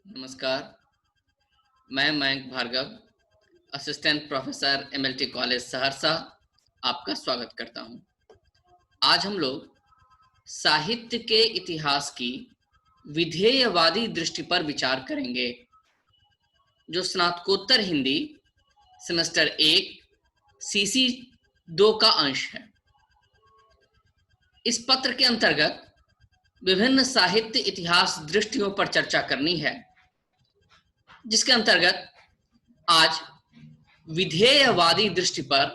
नमस्कार। मैं Mayank Bhargav, assistant professor MLT college Saharsa, आपका स्वागत करता हूं। आज हम लोग साहित्य के इतिहास की विधेयवादी दृष्टि पर विचार करेंगे, जो स्नातकोत्तर हिंदी सेमेस्टर 1 सीसी 2 का अंश है। इस पत्र के अंतर्गत विभिन्न साहित्य इतिहास दृष्टियों पर चर्चा करनी है, जिसके अंतर्गत आज विधेयवादी दृष्टि पर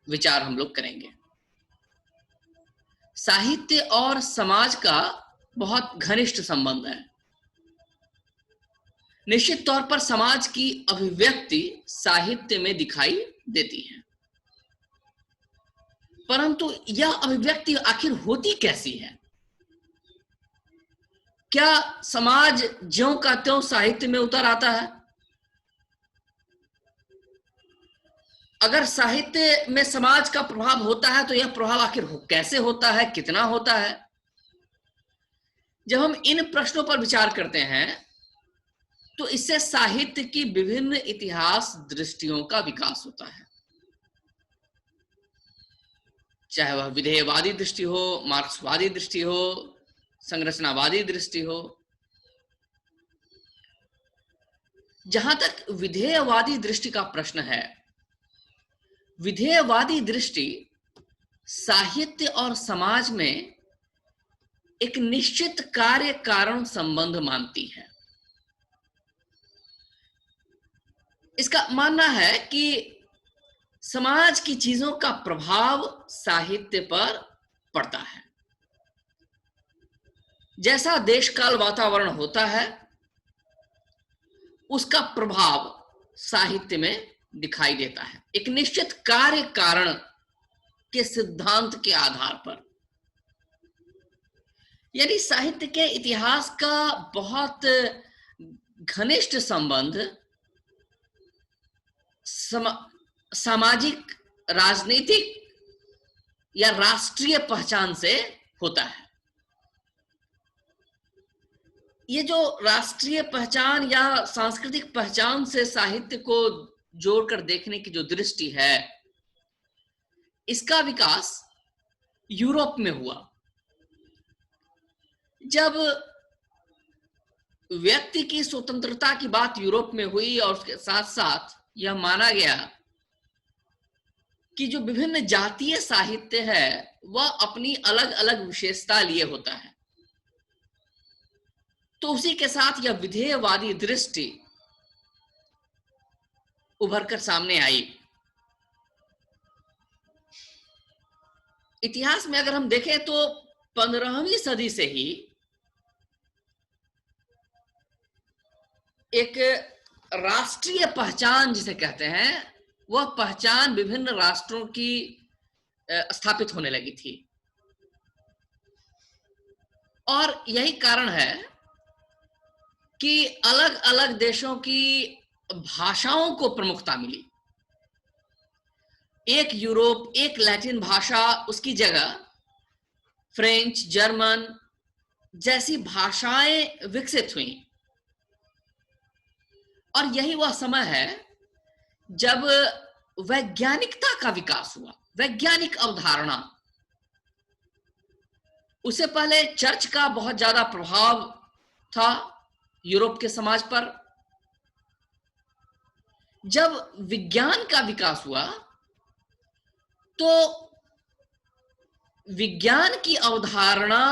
विचार हम लोग करेंगे। साहित्य और समाज का बहुत घनिष्ठ संबंध है। निश्चित तौर पर समाज की अभिव्यक्ति साहित्य में दिखाई देती है, परंतु यह अभिव्यक्ति आखिर होती कैसी है? क्या समाज ज्यों का त्यों साहित्य में उतर आता है? अगर साहित्य में समाज का प्रभाव होता है तो यह प्रभाव आखिर कैसे होता है, कितना होता है? जब हम इन प्रश्नों पर विचार करते हैं तो इससे साहित्य की विभिन्न इतिहास दृष्टियों का विकास होता है, चाहे वह विधेयवादी दृष्टि हो, मार्क्सवादी दृष्टि हो, संरचनावादी दृष्टि हो। जहां तक विधेयवादी दृष्टि का प्रश्न है, विधेयवादी दृष्टि साहित्य और समाज में एक निश्चित कार्य कारण संबंध मानती है। इसका मानना है कि समाज की चीजों का प्रभाव साहित्य पर पड़ता है। जैसा देश काल वातावरण होता है, उसका प्रभाव साहित्य में दिखाई देता है, एक निश्चित कार्य कारण के सिद्धांत के आधार पर। यानी साहित्य के इतिहास का बहुत घनिष्ठ संबंध सामाजिक, राजनीतिक या राष्ट्रीय पहचान से होता है। ये जो राष्ट्रीय पहचान या सांस्कृतिक पहचान से साहित्य को जोड़कर देखने की जो दृष्टि है, इसका विकास यूरोप में हुआ। जब व्यक्ति की स्वतंत्रता की बात यूरोप में हुई और उसके साथ साथ यह माना गया कि जो विभिन्न जातीय साहित्य है वह अपनी अलग अलग विशेषता लिए होता है, तो उसी के साथ यह विधेयवादी दृष्टि उभरकर सामने आई। इतिहास में अगर हम देखें तो 15वीं सदी से ही एक राष्ट्रीय पहचान जिसे कहते हैं, वह पहचान विभिन्न राष्ट्रों की स्थापित होने लगी थी। और यही कारण है कि अलग अलग देशों की भाषाओं को प्रमुखता मिली। एक यूरोप, एक लैटिन भाषा, उसकी जगह फ्रेंच, जर्मन जैसी भाषाएं विकसित हुई। और यही वह समय है जब वैज्ञानिकता का विकास हुआ, वैज्ञानिक अवधारणा। उससे पहले चर्च का बहुत ज्यादा प्रभाव था यूरोप के समाज पर। जब विज्ञान का विकास हुआ तो विज्ञान की अवधारणा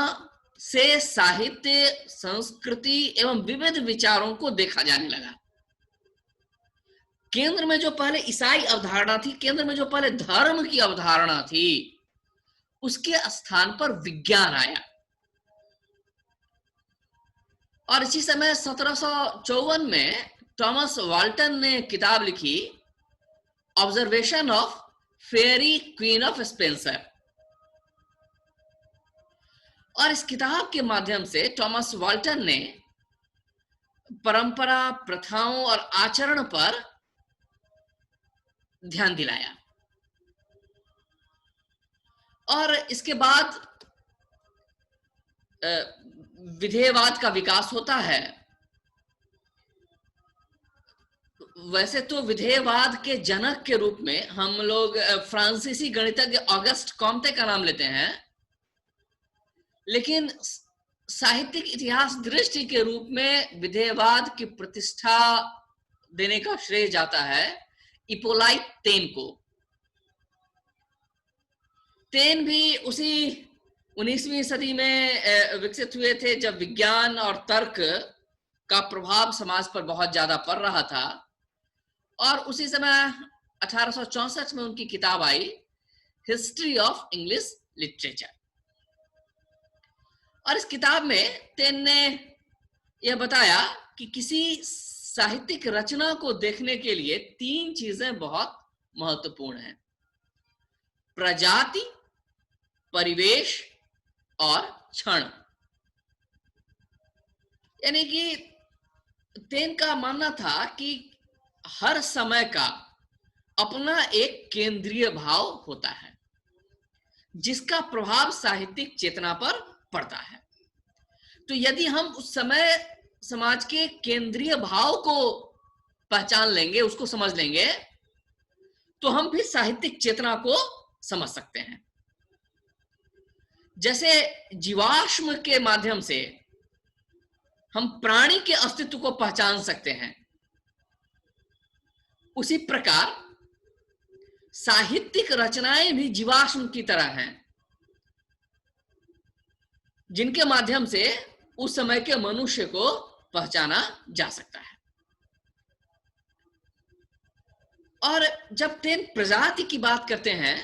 से साहित्य, संस्कृति एवं विविध विचारों को देखा जाने लगा। केंद्र में जो पहले ईसाई अवधारणा थी, केंद्र में जो पहले धर्म की अवधारणा थी, उसके स्थान पर विज्ञान आया। और इसी समय 1754 में थॉमस वाल्टन ने किताब लिखी, observation of fairy queen of Spenser. और इस किताब के माध्यम से थॉमस वाल्टन ने परंपरा, प्रथाओं और आचरण पर ध्यान दिलाया। और इसके बाद विधेयवाद का विकास होता है वैसे तो विधेयवाद के जनक के रूप में हम लोग फ्रांसीसी गणितज्ञ ऑगस्ट कॉम्टे का नाम लेते हैं, लेकिन साहित्यिक इतिहास दृष्टि के रूप में विधेयवाद की प्रतिष्ठा देने का श्रेय जाता है इपोलाइट तेन को। तेन भी उसी 19वीं सदी में विकसित हुए थे, जब विज्ञान और तर्क का प्रभाव समाज पर बहुत ज्यादा पड़ रहा था, और उसी समय 1864 में उनकी किताब आई हिस्ट्री ऑफ इंग्लिश लिटरेचर। और इस किताब में तेन ने यह बताया कि किसी साहित्यिक रचना को देखने के लिए 3 चीजें बहुत महत्वपूर्ण हैं: प्रजाति, परिवेश और क्षण। यानी कि तेन का मानना था कि हर समय का अपना एक केंद्रीय भाव होता है जिसका प्रभाव साहित्यिक चेतना पर पड़ता है। तो यदि हम उस समय समाज के केंद्रीय भाव को पहचान लेंगे, उसको समझ लेंगे, तो हम भी साहित्यिक चेतना को समझ सकते हैं। जैसे जीवाश्म के माध्यम से हम प्राणी के अस्तित्व को पहचान सकते हैं, उसी प्रकार साहित्यिक रचनाएं भी जीवाश्म की तरह हैं, जिनके माध्यम से उस समय के मनुष्य को पहचाना जा सकता है। और जब तेन प्रजाति की बात करते हैं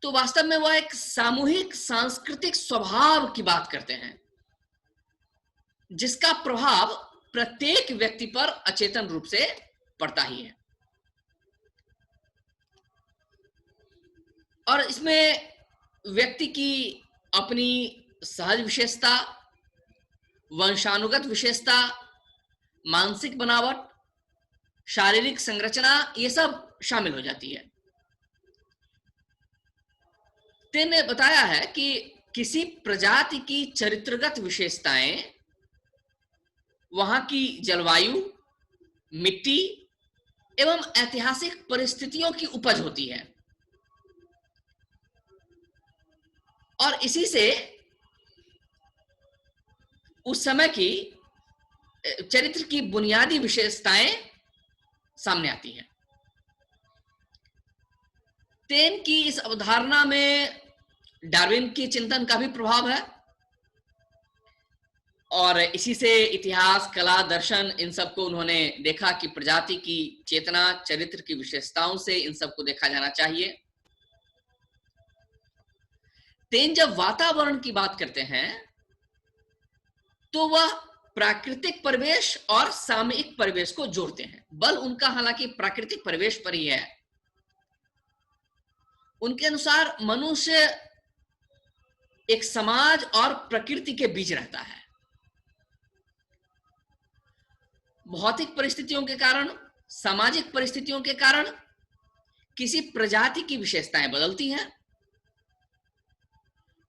तो वास्तव में वह एक सामूहिक सांस्कृतिक स्वभाव की बात करते हैं जिसका प्रभाव प्रत्येक व्यक्ति पर अचेतन रूप से पड़ता ही है। और इसमें व्यक्ति की अपनी सहज विशेषता, वंशानुगत विशेषता, मानसिक बनावट, शारीरिक संरचना, ये सब शामिल हो जाती है। तेन ने बताया है कि किसी प्रजाति की चरित्रगत विशेषताएं वहां की जलवायु, मिट्टी एवं ऐतिहासिक परिस्थितियों की उपज होती है, और इसी से उस समय की चरित्र की बुनियादी विशेषताएं सामने आती हैं। तेन की इस अवधारणा में डार्विन के चिंतन का भी प्रभाव है, और इसी से इतिहास, कला, दर्शन, इन सबको उन्होंने देखा कि प्रजाति की चेतना, चरित्र की विशेषताओं से इन सबको देखा जाना चाहिए। तेन जब वातावरण की बात करते हैं तो वह प्राकृतिक परिवेश और सामयिक परिवेश को जोड़ते हैं। बल उनका हालांकि प्राकृतिक परिवेश पर ही है। उनके अनुसार मनुष्य एक समाज और प्रकृति के बीच रहता है। भौतिक परिस्थितियों के कारण, सामाजिक परिस्थितियों के कारण किसी प्रजाति की विशेषताएं बदलती हैं।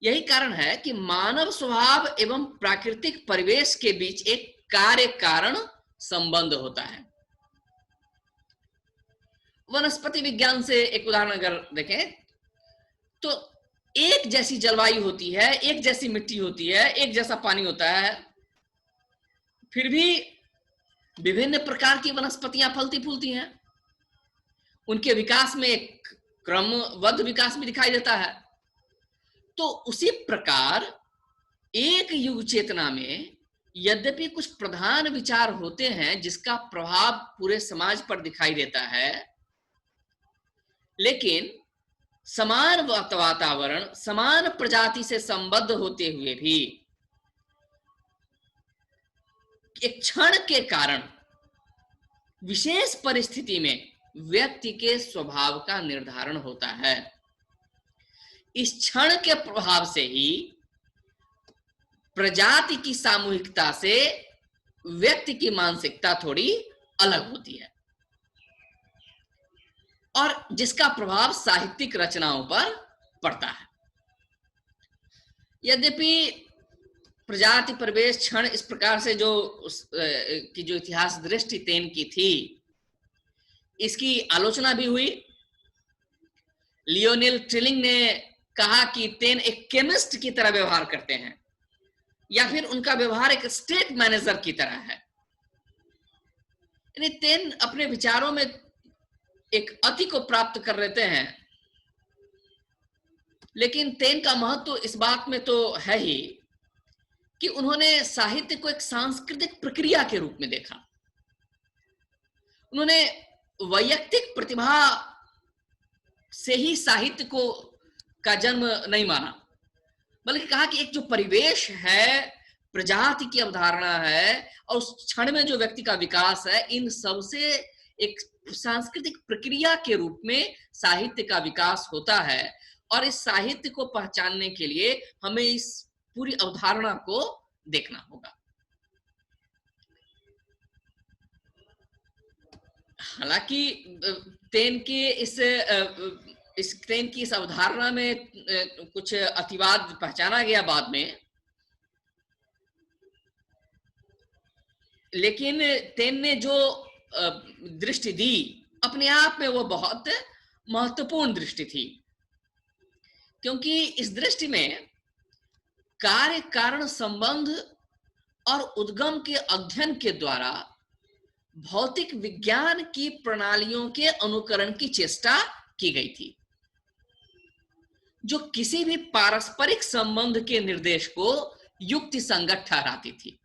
यही कारण है कि मानव स्वभाव एवं प्राकृतिक परिवेश के बीच एक कार्य कारण संबंध होता है। वनस्पति विज्ञान से एक उदाहरण अगर देखें तो एक जैसी जलवायु होती है, एक जैसी मिट्टी होती है, एक जैसा पानी होता है, फिर भी विभिन्न प्रकार की वनस्पतियां फलती फूलती हैं। उनके विकास में एक क्रमबद्ध विकास भी दिखाई देता है। तो उसी प्रकार एक युग चेतना में यद्यपि कुछ प्रधान विचार होते हैं जिसका प्रभाव पूरे समाज पर दिखाई देता है, लेकिन समान वातावरण, समान प्रजाति से संबद्ध होते हुए भी एक क्षण के कारण विशेष परिस्थिति में व्यक्ति के स्वभाव का निर्धारण होता है। इस क्षण के प्रभाव से ही प्रजाति की सामूहिकता से व्यक्ति की मानसिकता थोड़ी अलग होती है, और जिसका प्रभाव साहित्यिक रचनाओं पर पड़ता है। यद्यपि प्रजाति प्रवेश क्षण इस प्रकार से जो की जो इतिहास दृष्टि तेन की थी, इसकी आलोचना भी हुई। लियोनेल ट्रिलिंग ने कहा कि तेन एक केमिस्ट की तरह व्यवहार करते हैं, या फिर उनका व्यवहार एक स्टेट मैनेजर की तरह है। यानी तेन अपने विचारों में एक अति को प्राप्त कर लेते हैं, लेकिन तेन का महत्व इस बात में तो है ही कि उन्होंने साहित्य को एक सांस्कृतिक प्रक्रिया के रूप में देखा। उन्होंने वैयक्तिक प्रतिभा से ही साहित्य को का जन्म नहीं माना, बल्कि कहा कि एक जो परिवेश है, प्रजाति की अवधारणा है, और उस क्षण में जो व्यक्ति का विकास है, इन सब से एक सांस्कृतिक प्रक्रिया के रूप में साहित्य का विकास होता है। और इस साहित्य को पहचानने के लिए हमें इस पूरी अवधारणा को देखना होगा। हालांकि तेन के तेन की इस अवधारणा में कुछ अतिवाद पहचाना गया बाद में, लेकिन तेन ने जो दृष्टि दी अपने आप में वो बहुत महत्वपूर्ण दृष्टि थी, क्योंकि इस दृष्टि में कार्य कारण संबंध और उद्गम के अध्ययन के द्वारा भौतिक विज्ञान की प्रणालियों के अनुकरण की चेष्टा की गई थी, जो किसी भी पारस्परिक संबंध के निर्देश को युक्ति संगत ठहराती थी,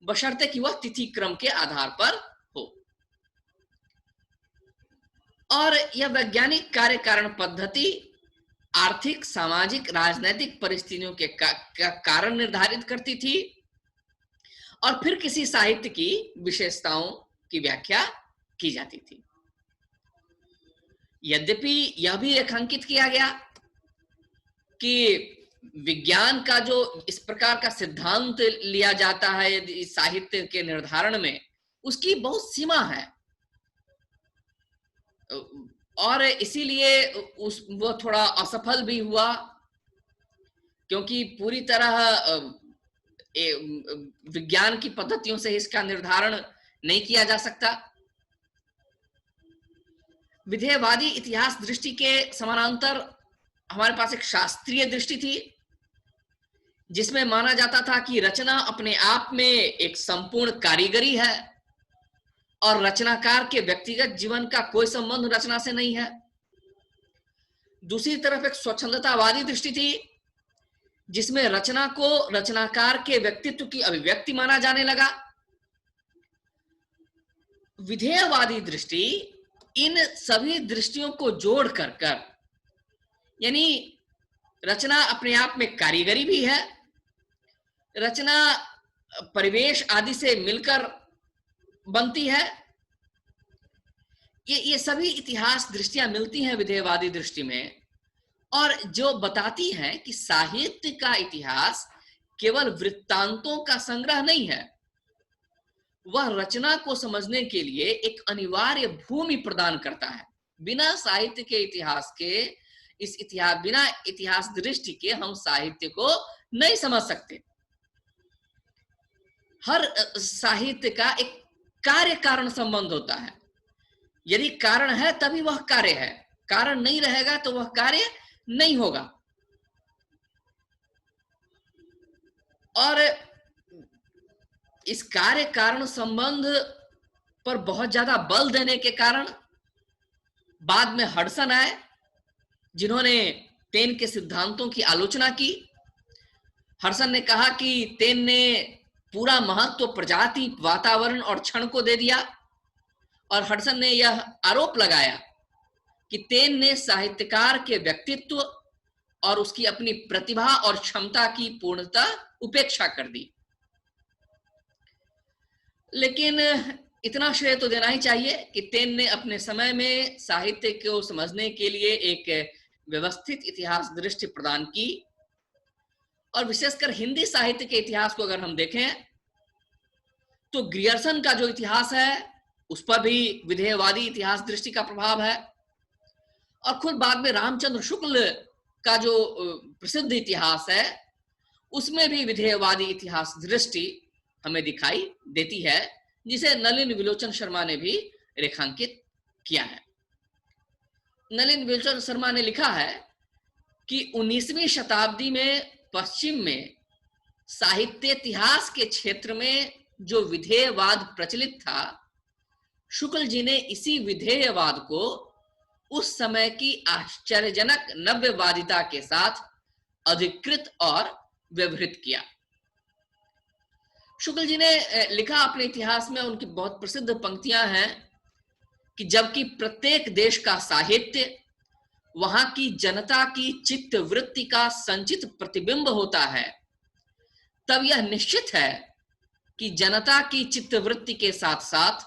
बशर्ते कि वह तिथि क्रम के आधार पर हो। और यह वैज्ञानिक कार्य कारण पद्धति आर्थिक, सामाजिक, राजनैतिक परिस्थितियों के कारण निर्धारित करती थी, और फिर किसी साहित्य की विशेषताओं की व्याख्या की जाती थी। यद्यपि यह भी रेखांकित किया गया कि विज्ञान का जो इस प्रकार का सिद्धांत लिया जाता है साहित्य के निर्धारण में, उसकी बहुत सीमा है, और इसीलिए वो थोड़ा असफल भी हुआ, क्योंकि पूरी तरह विज्ञान की पद्धतियों से इसका निर्धारण नहीं किया जा सकता। विधेयवादी इतिहास दृष्टि के समानांतर हमारे पास एक शास्त्रीय दृष्टि थी, जिसमें माना जाता था कि रचना अपने आप में एक संपूर्ण कारीगरी है, और रचनाकार के व्यक्तिगत जीवन का कोई संबंध रचना से नहीं है। दूसरी तरफ एक स्वच्छंदतावादी दृष्टि थी, जिसमें रचना को रचनाकार के व्यक्तित्व की अभिव्यक्ति माना जाने लगा। विधेयवादी दृष्टि इन सभी दृष्टियों को जोड़ कर यानी रचना अपने आप में कारीगरी भी है, रचना परिवेश आदि से मिलकर बनती है, ये सभी इतिहास दृष्टियां मिलती हैं विधेयवादी दृष्टि में, और जो बताती हैं कि साहित्य का इतिहास केवल वृत्तांतों का संग्रह नहीं है, वह रचना को समझने के लिए एक अनिवार्य भूमि प्रदान करता है। बिना साहित्य के इतिहास के, बिना इतिहास दृष्टि के हम साहित्य को नहीं समझ सकते। हर साहित्य का एक कार्य कारण संबंध होता है। यदि कारण है तभी वह कार्य है, कारण नहीं रहेगा तो वह कार्य नहीं होगा। और इस कार्य कारण संबंध पर बहुत ज्यादा बल देने के कारण बाद में हडसन आए, जिन्होंने तेन के सिद्धांतों की आलोचना की। हडसन ने कहा कि तेन ने पूरा महत्व प्रजाति, वातावरण और क्षण को दे दिया, और हडसन ने यह आरोप लगाया कि तेन ने साहित्यकार के व्यक्तित्व और उसकी अपनी प्रतिभा और क्षमता की पूर्णतः उपेक्षा कर दी। लेकिन इतना श्रेय तो देना ही चाहिए कि तेन ने अपने समय में साहित्य को समझने के लिए एक व्यवस्थित इतिहास दृष्टि प्रदान की, और विशेषकर हिंदी साहित्य के इतिहास को अगर हम देखें तो ग्रियर्सन का जो इतिहास है उस पर भी विधेयवादी इतिहास दृष्टि का प्रभाव है, और खुद बाद में रामचंद्र शुक्ल का जो प्रसिद्ध इतिहास है उसमें भी विधेयवादी इतिहास दृष्टि हमें दिखाई देती है, जिसे नलिन विलोचन शर्मा ने भी रेखांकित किया है। नलिन विलोचन शर्मा ने लिखा है कि 19वीं शताब्दी में पश्चिम में साहित्य इतिहास के क्षेत्र में जो विधेयवाद प्रचलित था, शुक्ल जी ने इसी विधेयवाद को उस समय की आश्चर्यजनक नव्यवादिता के साथ अधिकृत और व्यवहृत किया। शुक्ल जी ने लिखा अपने इतिहास में, उनकी बहुत प्रसिद्ध पंक्तियां हैं कि जबकि प्रत्येक देश का साहित्य वहां की जनता की चित्त वृत्ति का संचित प्रतिबिंब होता है, तब यह निश्चित है कि जनता की चित्त वृत्ति के साथ साथ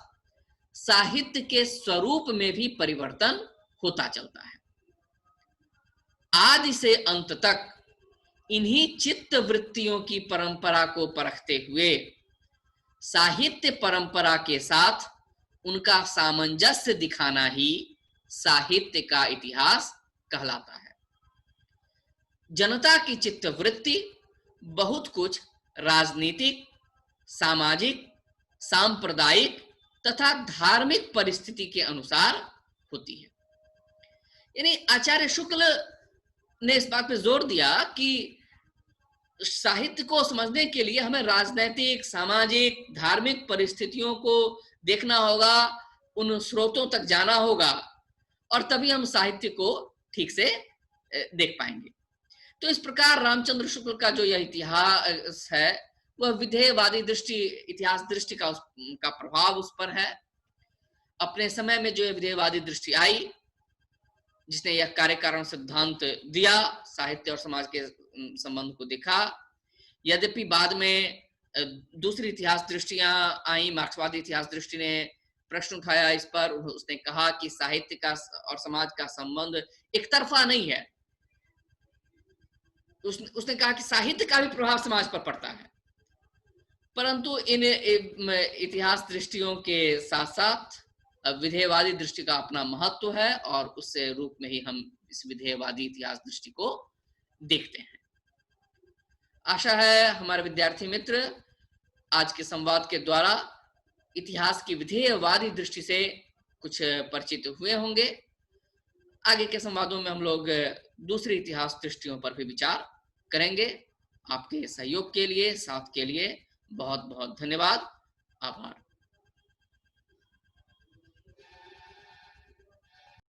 साहित्य के स्वरूप में भी परिवर्तन होता चलता है। आदि से अंत तक इन्हीं चित्त वृत्तियों की परंपरा को परखते हुए साहित्य परंपरा के साथ उनका सामंजस्य दिखाना ही साहित्य का इतिहास कहलाता है। जनता की चित्त वृत्ति बहुत कुछ राजनीतिक, सामाजिक, सांप्रदायिक तथा धार्मिक परिस्थिति के अनुसार होती है। यानी आचार्य शुक्ल ने इस बात पर जोर दिया कि साहित्य को समझने के लिए हमें राजनैतिक, सामाजिक, धार्मिक परिस्थितियों को देखना होगा, उन स्रोतों तक जाना होगा, और तभी हम साहित्य को ठीक से देख पाएंगे। तो इस प्रकार रामचंद्र शुक्ल का जो यह इतिहास है वह विधेयवादी दृष्टि, इतिहास दृष्टि का प्रभाव उस पर है। अपने समय में जो विधेयवादी दृष्टि आई, जिसने यह कार्य कारण सिद्धांत दिया, साहित्य और समाज के संबंध को देखा। यद्यपि बाद में दूसरी इतिहास दृष्टियां आई, मार्क्सवादी इतिहास दृष्टि ने प्रश्न उठाया इस पर। उसने कहा कि साहित्य का और समाज का संबंध एक तरफा नहीं है। उसने कहा कि साहित्य का भी प्रभाव समाज पर पड़ता है, परंतु इन इतिहास दृष्टियों के साथ साथ विधेयवादी दृष्टि का अपना महत्व है, और उससे रूप में ही हम इस विधेयवादी इतिहास दृष्टि को देखते हैं। आशा है हमारे विद्यार्थी मित्र आज के संवाद के द्वारा इतिहास की विधेयवादी दृष्टि से कुछ परिचित हुए होंगे। आगे के संवादों में हम लोग दूसरी इतिहास दृष्टियों पर भी विचार करेंगे। आपके सहयोग के लिए, साथ के लिए बहुत बहुत धन्यवाद। आभार।